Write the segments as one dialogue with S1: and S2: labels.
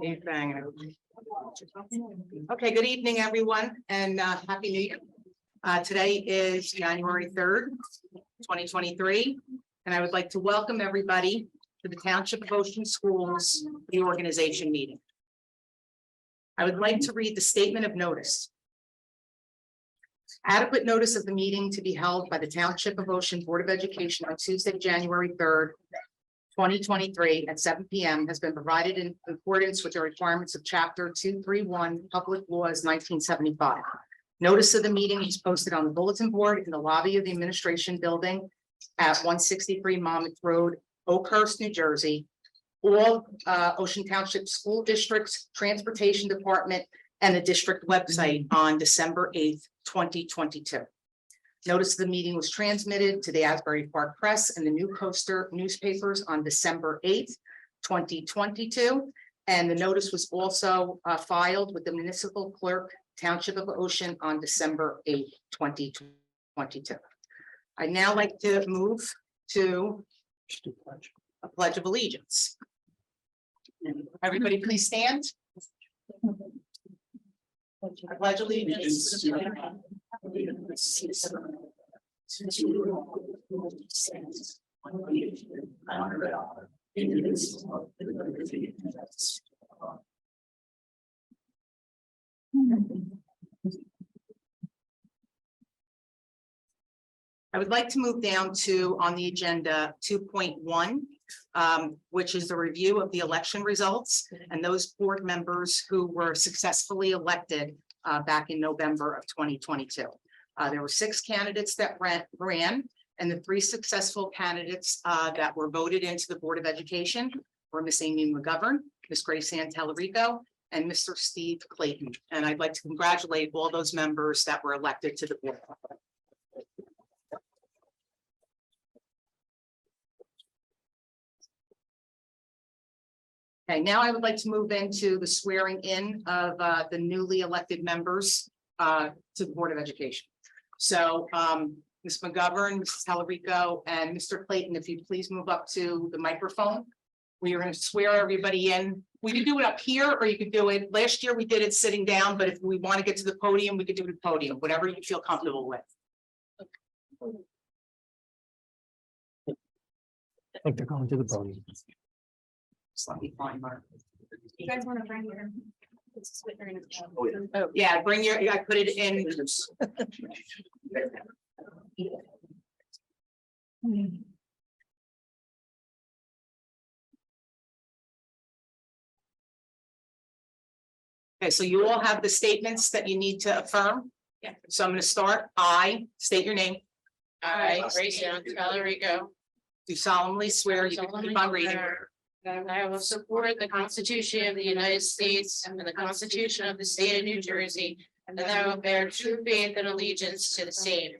S1: Anything. Okay, good evening, everyone, and Happy New Year. Today is January 3rd, 2023, and I would like to welcome everybody to the Township of Ocean Schools Reorganization meeting. I would like to read the statement of notice. Adequate notice of the meeting to be held by the Township of Ocean Board of Education on Tuesday, January 3rd, 2023 at 7 p.m. has been provided in accordance with the requirements of Chapter 231 Public Laws 1975. Notice of the meeting is posted on the bulletin board in the lobby of the administration building at 163 Monmouth Road, Oakhurst, New Jersey. All Ocean Township School Districts, Transportation Department, and the district website on December 8th, 2022. Notice of the meeting was transmitted to the Asbury Park Press and the New Coaster newspapers on December 8th, 2022. And the notice was also filed with the municipal clerk, Township of Ocean, on December 8th, 2022. I'd now like to move to a pledge of allegiance. Everybody please stand. I pledge allegiance to the flag of the United States of America, to the republic for which it stands, one nation, under God, indivisible, with liberty and justice for all. I would like to move down to on the agenda 2.1, which is the review of the election results and those board members who were successfully elected back in November of 2022. There were 6 candidates that ran, and the 3 successful candidates that were voted into the Board of Education were Miss Amy McGovern, Miss Grace Ann Tallarico, and Mr. Steve Clayton. And I'd like to congratulate all those members that were elected to the board. Okay, now I would like to move into the swearing in of the newly elected members to the Board of Education. So Ms. McGovern, Mrs. Tallarico, and Mr. Clayton, if you please move up to the microphone. We are going to swear everybody in. We could do it up here, or you could do it. Last year we did it sitting down, but if we want to get to the podium, we could do it at the podium, whatever you feel comfortable with.
S2: I think they're going to the podium.
S1: Just let me find Mark.
S3: You guys want to bring your?
S1: Oh, yeah, bring your, I put it in. Okay, so you all have the statements that you need to affirm.
S3: Yeah.
S1: So I'm going to start. I state your name.
S3: I, Grace Ann Tallarico,
S1: Do solemnly swear you can keep on reading.
S3: that I will support the Constitution of the United States and the Constitution of the State of New Jersey, and that I will bear true faith and allegiance to the same,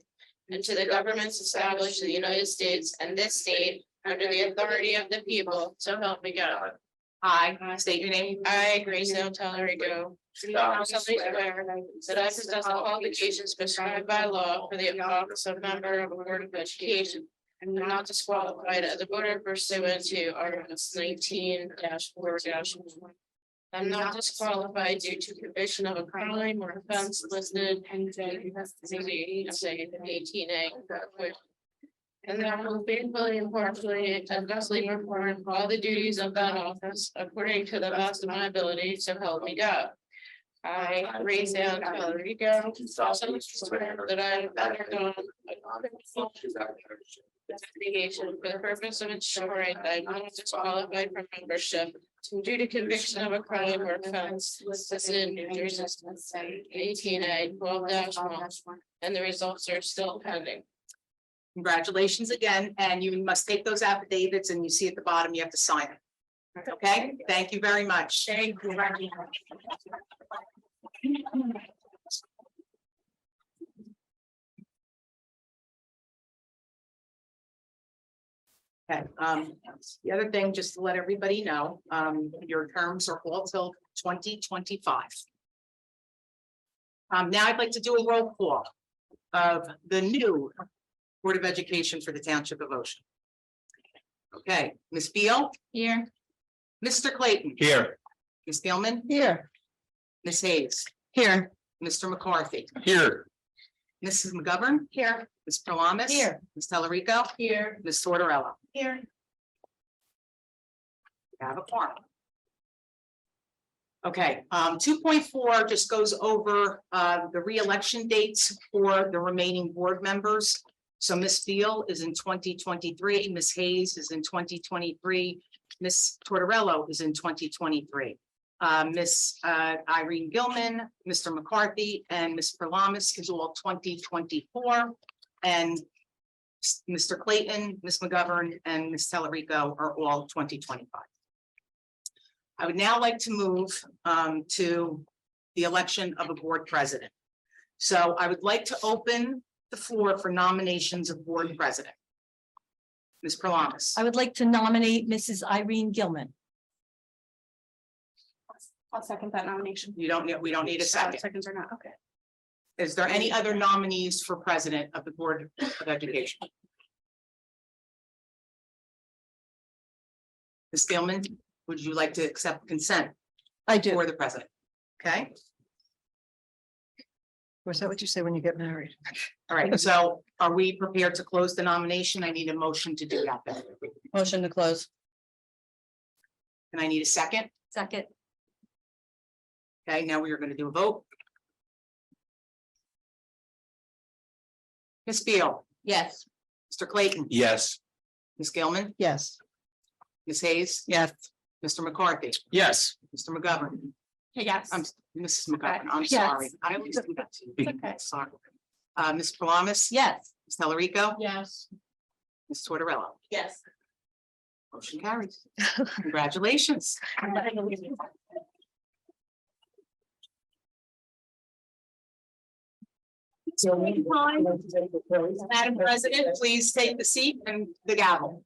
S3: and to the governments established in the United States and this state under the authority of the people, so help me God.
S1: I state your name.
S3: I, Grace Ann Tallarico, solemnly swear that I possess the qualifications prescribed by law for the office of member of a Board of Education, and am not disqualified as a voter pursuant to Articles 19-4-1. I'm not disqualified due to conviction of a crime or offense listed in 18A. And that I will faithfully, impartially, and justly perform all the duties of that office according to the best of my ability, so help me God. I, Grace Ann Tallarico, solemnly swear that I have undergone investigation for the purpose of ensuring that I'm not disqualified from membership due to conviction of a crime or offense listed in New Jersey 18A 12-1, and the results are still pending.
S1: Congratulations again, and you must take those affidavits, and you see at the bottom you have to sign it. Okay, thank you very much.
S3: Thank you.
S1: Okay, the other thing, just to let everybody know, your terms are all till 2025. Now I'd like to do a roll call of the new Board of Education for the Township of Ocean. Okay, Ms. Beal,
S3: Here.
S1: Mr. Clayton,
S2: Here.
S1: Ms. Gilman,
S2: Here.
S1: Ms. Hayes,
S2: Here.
S1: Mr. McCarthy,
S2: Here.
S1: Mrs. McGovern,
S3: Here.
S1: Ms. Prelamis.
S3: Here.
S1: Ms. Telerico,
S3: Here.
S1: Ms. Tortorella.
S3: Here.
S1: We have a quorum. Okay, 2.4 just goes over the re-election dates for the remaining board members. So Ms. Beal is in 2023, Ms. Hayes is in 2023, Ms. Tortorella is in 2023. Ms. Irene Gilman, Mr. McCarthy, and Ms. Prelamis is all 2024. And Mr. Clayton, Ms. McGovern, and Ms. Telerico are all 2025. I would now like to move to the election of a board president. So I would like to open the floor for nominations of board president. Ms. Prelamis.
S4: I would like to nominate Mrs. Irene Gilman.
S3: I'll second that nomination.
S1: We don't need a second.
S3: Seconds or not, okay.
S1: Is there any other nominees for president of the Board of Education? Ms. Gilman, would you like to accept consent
S4: I do.
S1: for the president? Okay,
S2: Was that what you say when you get married?
S1: all right, so are we prepared to close the nomination? I need a motion to do that then.
S4: Motion to close.
S1: And I need a second.
S4: Second.
S1: Okay, now we are going to do a vote. Ms. Beal,
S4: Yes.
S1: Mr. Clayton,
S2: Yes.
S1: Ms. Gilman,
S2: Yes.
S1: Ms. Hayes,
S2: Yes.
S1: Mr. McCarthy,
S2: Yes.
S1: Mr. McGovern.
S3: Yes.
S1: Mrs. McGovern, I'm
S4: Yes.
S1: sorry. I always do that to you.
S3: It's okay.
S1: Sorry. Ms. Prelamis.
S4: Yes.
S1: Ms. Telerico.
S3: Yes.
S1: Ms. Tortorella.
S3: Yes.
S1: Motion carries. Congratulations. Madam President, please take the seat and the gavel.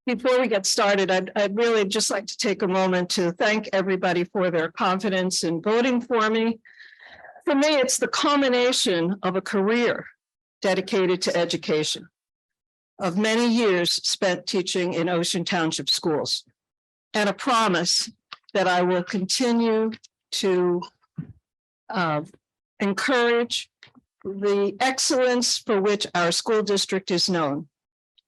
S2: Before we get started, I'd really just like to take a moment to thank everybody for their confidence in voting for me. For me, it's the culmination of a career dedicated to education, of many years spent teaching in Ocean Township schools, and a promise that I will continue to encourage the excellence for which our school district is known.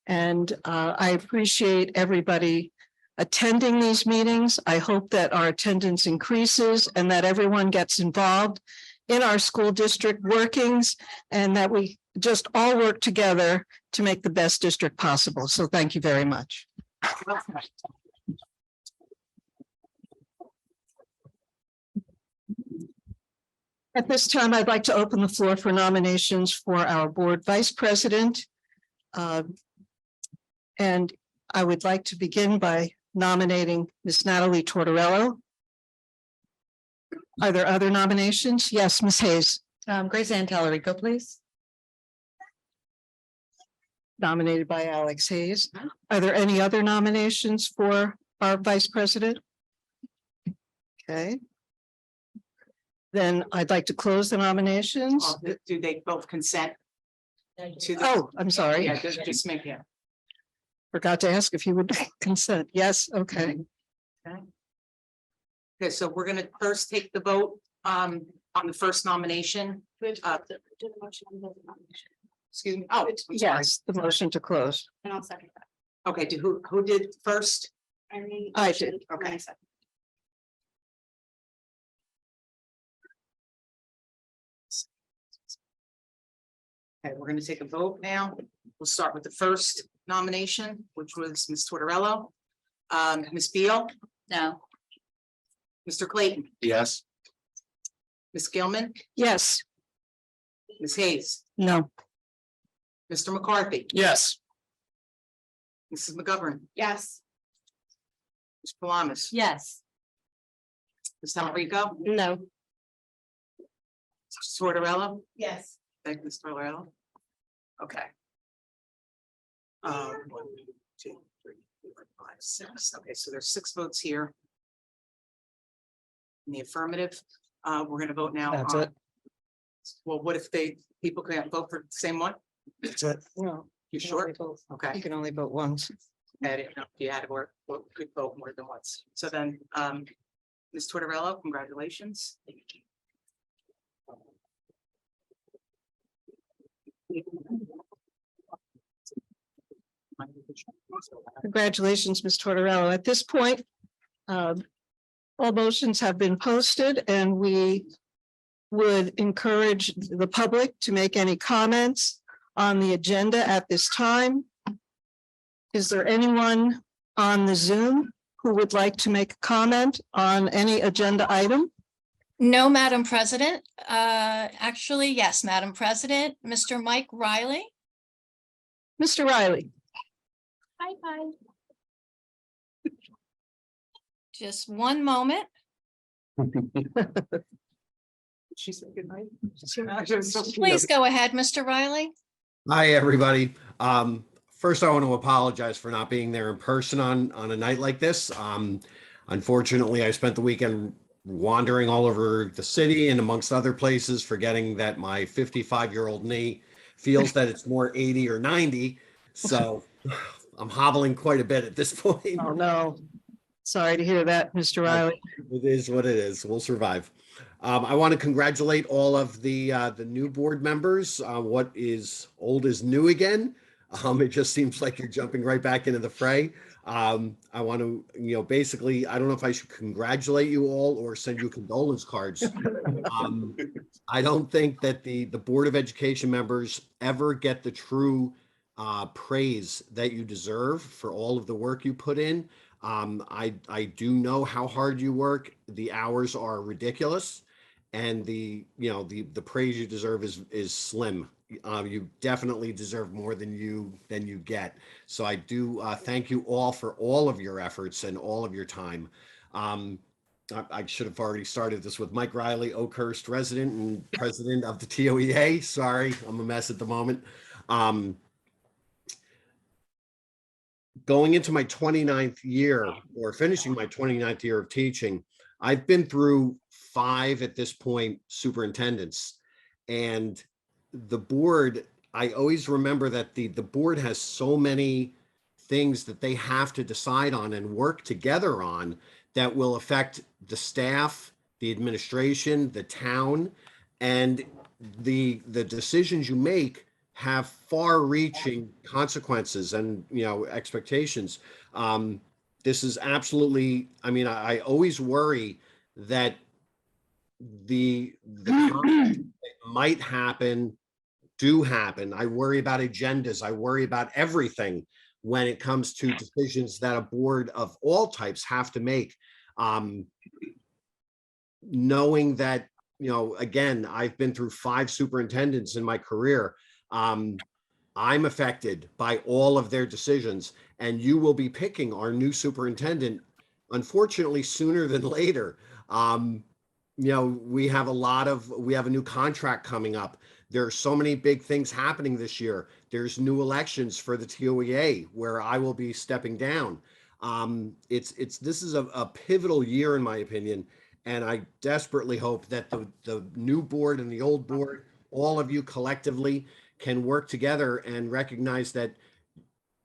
S2: And I appreciate everybody attending these meetings. I hope that our attendance increases and that everyone gets involved in our school district workings and that we just all work together to make the best district possible. So thank you very much. At this time, I'd like to open the floor for nominations for our board vice president. And I would like to begin by nominating Ms. Natalie Tortorella. Are there other nominations? Yes, Ms. Hayes.
S4: Grace Ann Telerico, please.
S2: Nominated by Alex Hayes. Are there any other nominations for our vice president? Okay. Then I'd like to close the nominations.
S1: Do they both consent to the?
S2: Oh, I'm sorry.
S1: Yeah, just make it.
S2: Forgot to ask if you would consent. Yes, okay.
S1: Okay, so we're gonna first take the vote on the first nomination. Excuse me. Oh, I'm sorry.
S2: Yes, the motion to close.
S3: And I'll second that.
S1: Okay, who did first?
S2: I did.
S1: Okay. Okay, we're gonna take a vote now. We'll start with the first nomination, which was Ms. Tortorella. Ms. Beal,
S4: No.
S1: Mr. Clayton,
S2: Yes.
S1: Ms. Gilman,
S2: Yes.
S1: Ms. Hayes,
S2: No.
S1: Mr. McCarthy,
S2: Yes.
S1: Mrs. McGovern,
S3: Yes.
S1: Ms. Prelamis,
S4: Yes.
S1: Ms. Telerico,
S4: No.
S1: Tortorella?
S3: Yes.
S1: Thank you, Mr. Tortorella. Okay. 1, 2, 3, 4, 5, 6. Okay, so there's 6 votes here. In the affirmative, we're gonna vote now.
S2: That's
S1: on-
S2: it.
S1: Well, what if people can't vote for the same one?
S2: That's it. No.
S1: You sure? Okay.
S2: You can only vote once.
S1: I didn't know if you had to work, could vote more than once. So then, Ms. Tortorella, congratulations.
S2: Congratulations, Ms. Tortorella. At this point, all motions have been posted and we would encourage the public to make any comments on the agenda at this time. Is there anyone on the Zoom who would like to make a comment on any agenda item?
S5: No, Madam President. Actually, yes, Madam President, Mr. Mike Riley.
S2: Mr. Riley,
S5: Hi, just one moment.
S1: She said good night.
S5: Please go ahead, Mr. Riley.
S6: Hi, everybody. First, I want to apologize for not being there in person on a night like this. Unfortunately, I spent the weekend wandering all over the city and amongst other places, forgetting that my 55-year-old knee feels that it's more 80 or 90. So I'm hobbling quite a bit at this point.
S2: oh no. Sorry to hear that, Mr. Riley.
S6: It is what it is. We'll survive. I want to congratulate all of the new board members. What is old is new again. It just seems like you're jumping right back into the fray. I want to, basically, I don't know if I should congratulate you all or send you condolence cards. I don't think that the Board of Education members ever get the true praise that you deserve for all of the work you put in. I do know how hard you work. The hours are ridiculous, and the praise you deserve is slim. You definitely deserve more than you get. So I do thank you all for all of your efforts and all of your time. I should have already started this with Mike Riley, Oakhurst resident and president of the TOEA. Sorry, I'm a mess at the moment. Going into my 29th year, or finishing my 29th year of teaching, I've been through 5 at this point superintendents, and the board, I always remember that the board has so many things that they have to decide on and work together on that will affect the staff, the administration, the town, and the decisions you make have far-reaching consequences and expectations. This is absolutely, I always worry that the conflicts that might happen do happen. I worry about agendas. I worry about everything when it comes to decisions that a board of all types have to make. Knowing that, again, I've been through 5 superintendents in my career. I'm affected by all of their decisions, and you will be picking our new superintendent, unfortunately, sooner than later. We have a new contract coming up. There are so many big things happening this year. There's new elections for the TOEA where I will be stepping down. This is a pivotal year in my opinion, and I desperately hope that the new board and the old board, all of you collectively, can work together and recognize that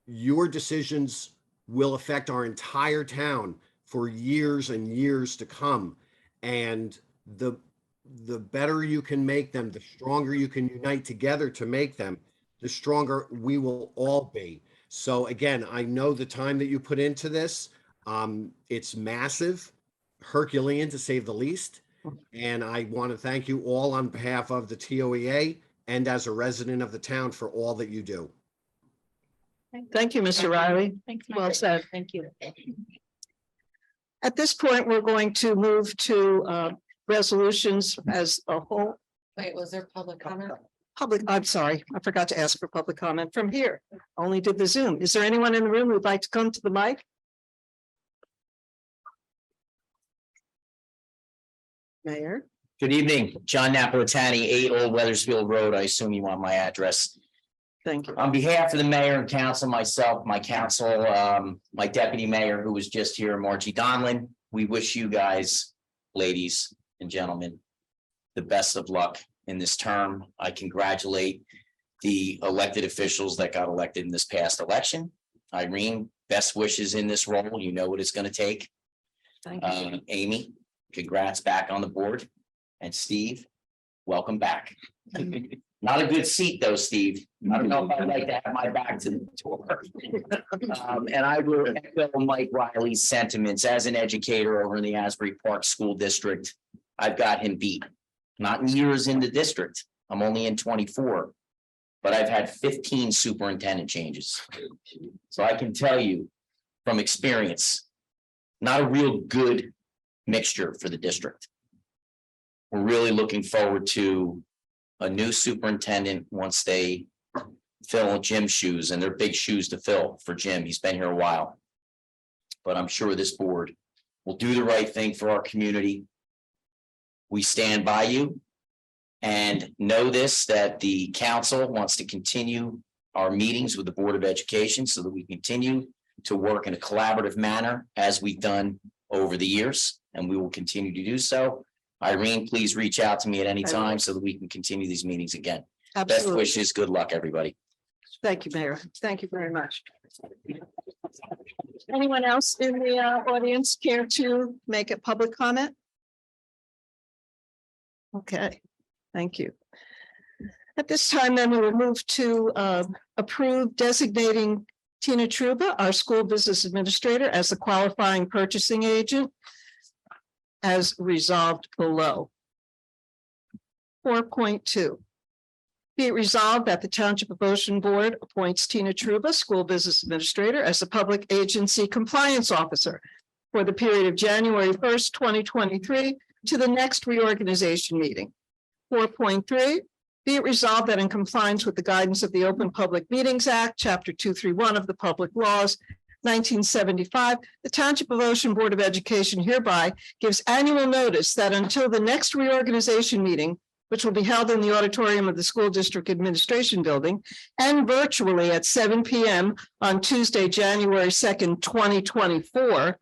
S6: your decisions will affect our entire town for years and years to come. And the better you can make them, the stronger you can unite together to make them, the stronger we will all be. So again, I know the time that you put into this, it's massive, Herculean to say the least. And I want to thank you all on behalf of the TOEA and as a resident of the town for all that you do.
S2: Thank you, Mr. Riley.
S5: Thanks,
S2: Well
S5: Mike.
S2: said. Thank you. At this point, we're going to move to resolutions as a whole.
S4: Wait, was there public comment?
S2: I'm sorry, I forgot to ask for public comment from here. Only did the Zoom. Is there anyone in the room who'd like to come to the mic? Mayor?
S7: Good evening, John Napolitani, 8 Old Weathersfield Road. I assume you want my address.
S2: Thank you.
S7: On behalf of the mayor and council, myself, my council, my deputy mayor, who was just here, Margie Donlin, we wish you guys, ladies and gentlemen, the best of luck in this term. I congratulate the elected officials that got elected in this past election. Irene, best wishes in this role. You know what it's going to take.
S2: Thank you.
S7: Amy, congrats back on the board. And Steve, welcome back. Not a good seat though, Steve. I don't know if I'd like to have my back to the door. And I will echo Mike Riley's sentiments as an educator over in the Asbury Park School District. I've got him beat. Not in years in the district. I'm only in 24. But I've had 15 superintendent changes. So I can tell you from experience, not a real good mixture for the district. We're really looking forward to a new superintendent once they fill Jim's shoes, and they're big shoes to fill for Jim. He's been here a while. But I'm sure this board will do the right thing for our community. We stand by you. And know this, that the council wants to continue our meetings with the Board of Education so that we continue to work in a collaborative manner as we've done over the years, and we will continue to do so. Irene, please reach out to me at any time so that we can continue these meetings again. Best
S2: Absolutely.
S7: wishes, good luck, everybody.
S2: Thank you, Mayor. Thank you very much. Anyone else in the audience care to make a public comment? Okay, thank you. At this time, then we will move to approve designating Tina Truba, our school business administrator, as the qualifying purchasing agent as resolved below. 4.2. Be it resolved that the Township of Ocean Board appoints Tina Truba, school business administrator, as the public agency compliance officer for the period of January 1st, 2023 to the next reorganization meeting. 4.3, be it resolved that in compliance with the guidance of the Open Public Meetings Act, Chapter 231 of the Public Laws, 1975, the Township of Ocean Board of Education hereby gives annual notice that until the next reorganization meeting, which will be held in the auditorium of the School District Administration Building and virtually at 7 p.m. on Tuesday, January 2nd, 2024,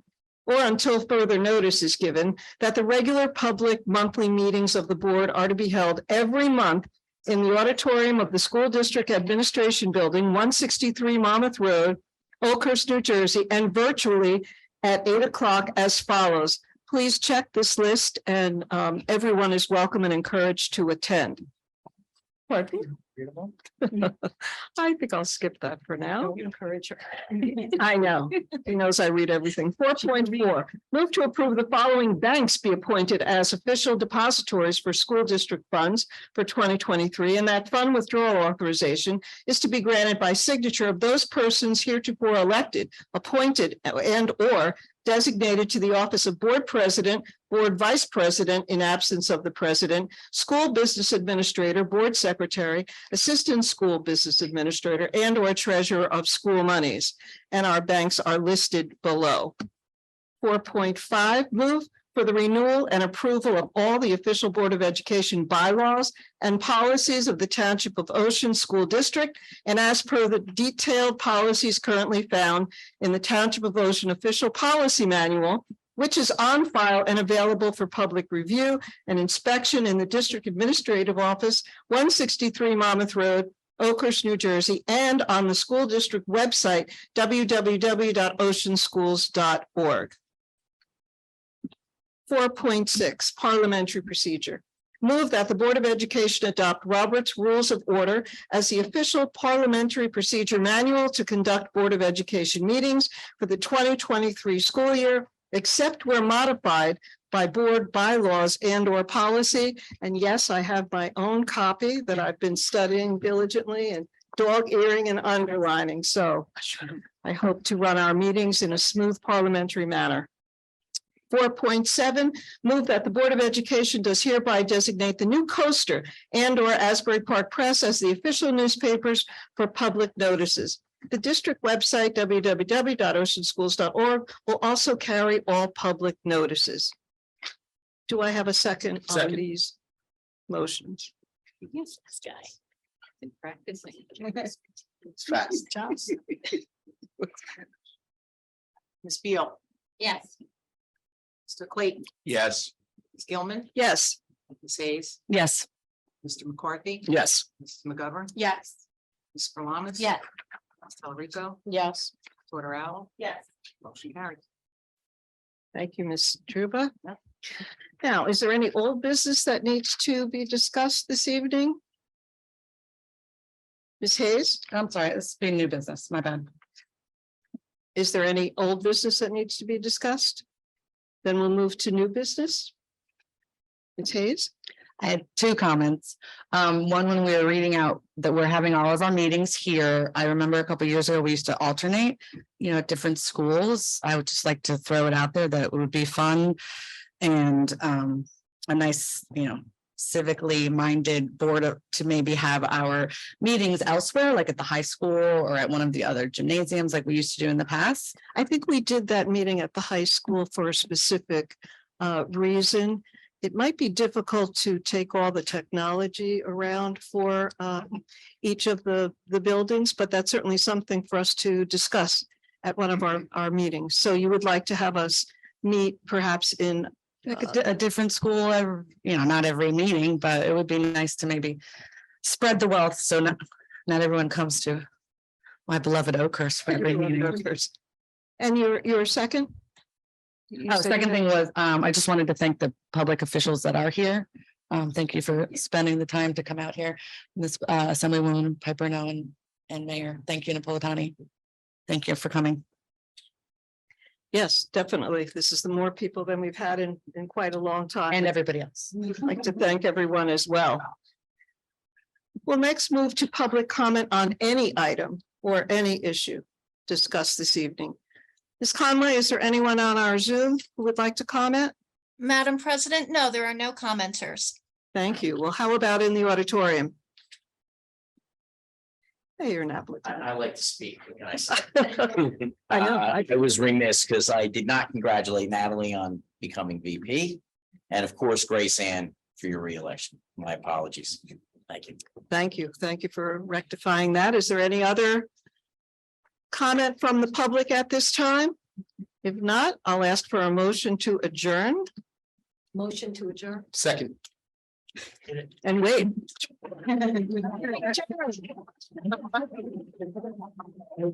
S2: or until further notice is given, that the regular public monthly meetings of the board are to be held every month in the auditorium of the School District Administration Building, 163 Monmouth Road, Oakhurst, New Jersey, and virtually at 8 o'clock as follows. Please check this list, and everyone is welcome and encouraged to attend. Pardon? I think I'll skip that for now.
S4: Encourage her.
S2: I know. He knows I read everything. 4.4, move to approve the following banks be appointed as official depositories for school district funds for 2023, and that fund withdrawal authorization is to be granted by signature of those persons heretofore elected, appointed, and or designated to the office of board president, board vice president in absence of the president, school business administrator, board secretary, assistant school business administrator, and or treasurer of school monies. And our banks are listed below. 4.5, move for the renewal and approval of all the official Board of Education bylaws and policies of the Township of Ocean School District, and as per the detailed policies currently found in the Township of Ocean Official Policy Manual, which is on file and available for public review and inspection in the District Administrative Office, 163 Monmouth Road, Oakhurst, New Jersey, and on the school district website, www.oceanschools.org. 4.6, parliamentary procedure. Move that the Board of Education adopt Robert's Rules of Order as the official parliamentary procedure manual to conduct Board of Education meetings for the 2023 school year, except where modified by board bylaws and or policy. And yes, I have my own copy that I've been studying diligently and dog-earing and underlining. So I hope to run our meetings in a smooth parliamentary manner. 4.7, move that the Board of Education does hereby designate the New Coaster and or Asbury Park Press as the official newspapers for public notices. The district website, www.oceanschools.org, will also carry all public notices. Do I have a second on
S6: Second.
S2: these motions?
S3: Yes, this guy.
S4: Practicing.
S6: It's fast.
S1: Ms. Beal,
S3: Yes.
S1: Mr. Clayton,
S6: Yes.
S1: Ms. Gilman,
S2: Yes.
S1: Ms. Hayes,
S2: Yes.
S1: Mr. McCarthy,
S6: Yes.
S1: Mrs. McGovern,
S3: Yes.
S1: Ms. Furlanis.
S3: Yes.
S1: Ms. Delarico,
S3: Yes.
S1: Porter Owl,
S3: Yes.
S1: motion carried.
S2: Thank you, Ms. Truba. Now, is there any old business that needs to be discussed this evening? Ms. Hayes,
S4: I'm sorry, this is being new business, my bad.
S2: is there any old business that needs to be discussed? Then we'll move to new business. Ms. Hayes?
S4: I had two comments. One, when we were reading out that we're having all of our meetings here, I remember a couple years ago, we used to alternate, at different schools. I would just like to throw it out there that it would be fun and a nice, civically minded board to maybe have our meetings elsewhere, like at the high school or at one of the other gymnasiums like we used to do in the past.
S2: I think we did that meeting at the high school for a specific reason. It might be difficult to take all the technology around for each of the buildings, but that's certainly something for us to discuss at one of our meetings. So you would like to have us meet perhaps in
S4: Like a different school, not every meeting, but it would be nice to maybe spread the wealth, so not everyone comes to my beloved Oakhurst for every meeting.
S2: and your second? You said
S4: Second
S2: you
S4: thing
S2: had-
S4: was, I just wanted to thank the public officials that are here. Thank you for spending the time to come out here. This Assemblywoman Piperno and Mayor, thank you, Napolitani. Thank you for coming.
S2: Yes, definitely. This is the more people than we've had in quite a long time.
S4: And everybody else.
S2: We'd like to thank everyone as well. We'll next move to public comment on any item or any issue discussed this evening. Ms. Conway, is there anyone on our Zoom who would like to comment?
S5: Madam President, no, there are no commenters.
S2: Thank you. Well, how about in the auditorium? Hey, you're not.
S7: I like to speak. What can I say?
S2: I know.
S7: I was remiss because I did not congratulate Natalie on becoming VP. And of course, Grace Ann for your reelection. My apologies. Thank you.
S2: Thank you. Thank you for rectifying that. Is there any other comment from the public at this time? If not, I'll ask for a motion to adjourn
S4: Motion to adjourn.
S6: Second.
S2: and wait.